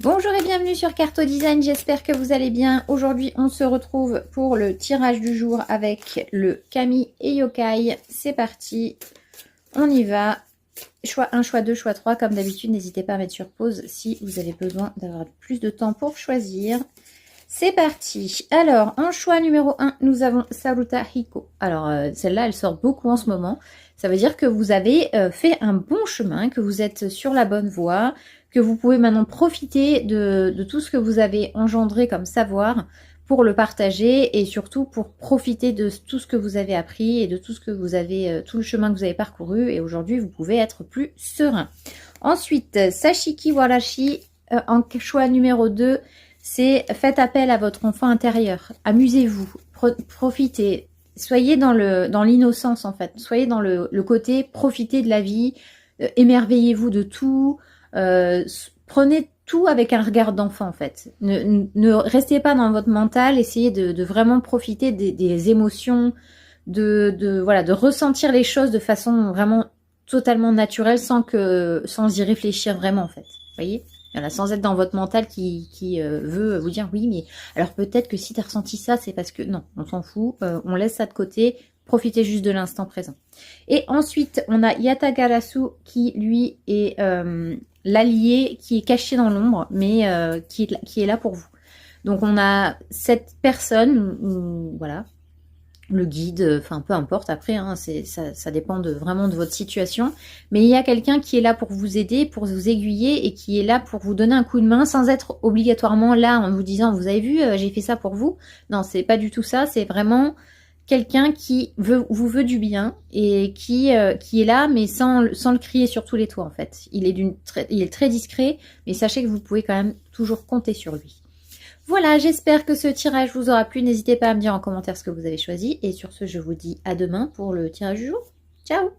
Bonjour et bienvenue sur Carto Design, j'espère que vous allez bien. Aujourd'hui on se retrouve pour le tirage du jour avec le Kami et Yokai. C'est parti, on y va. Choix 1, choix 2, choix 3. Comme d'habitude, n'hésitez pas à mettre sur pause si vous avez besoin d'avoir plus de temps pour choisir. C'est parti. Alors, en choix numéro 1, nous avons Saruta Hiko. Alors, celle-là, elle sort beaucoup en ce moment. Ça veut dire que vous avez fait un bon chemin, que vous êtes sur la bonne voie, que vous pouvez maintenant profiter de tout ce que vous avez engendré comme savoir pour le partager et surtout pour profiter de tout ce que vous avez appris et de tout ce que vous avez, tout le chemin que vous avez parcouru. Et aujourd'hui, vous pouvez être plus serein. Ensuite, Sashiki Warashi, en choix numéro 2, c'est faites appel à votre enfant intérieur. Amusez-vous, profitez. Soyez dans l'innocence en fait. Soyez dans le côté profitez de la vie, émerveillez-vous de tout. Prenez tout avec un regard d'enfant en fait. Ne restez pas dans votre mental. Essayez de vraiment profiter des émotions, voilà, de ressentir les choses de façon vraiment totalement naturelle sans y réfléchir vraiment en fait. Vous voyez? Voilà, sans être dans votre mental qui veut vous dire oui, mais alors peut-être que si tu as ressenti ça, c'est parce que non, on s'en fout, on laisse ça de côté, profitez juste de l'instant présent. Et ensuite, on a Yatagarasu qui, lui, est l'allié qui est caché dans l'ombre, mais qui est là pour vous. Donc on a cette personne, voilà, le guide, enfin peu importe après, hein, ça dépend vraiment de votre situation, mais il y a quelqu'un qui est là pour vous aider, pour vous aiguiller et qui est là pour vous donner un coup de main sans être obligatoirement là en vous disant vous avez vu, j'ai fait ça pour vous. Non, c'est pas du tout ça, c'est vraiment quelqu'un qui vous veut du bien et qui est là mais sans le crier sur tous les toits en fait. Il est très discret, mais sachez que vous pouvez quand même toujours compter sur lui. Voilà, j'espère que ce tirage vous aura plu. N'hésitez pas à me dire en commentaire ce que vous avez choisi. Et sur ce, je vous dis à demain pour le tirage du jour. Ciao!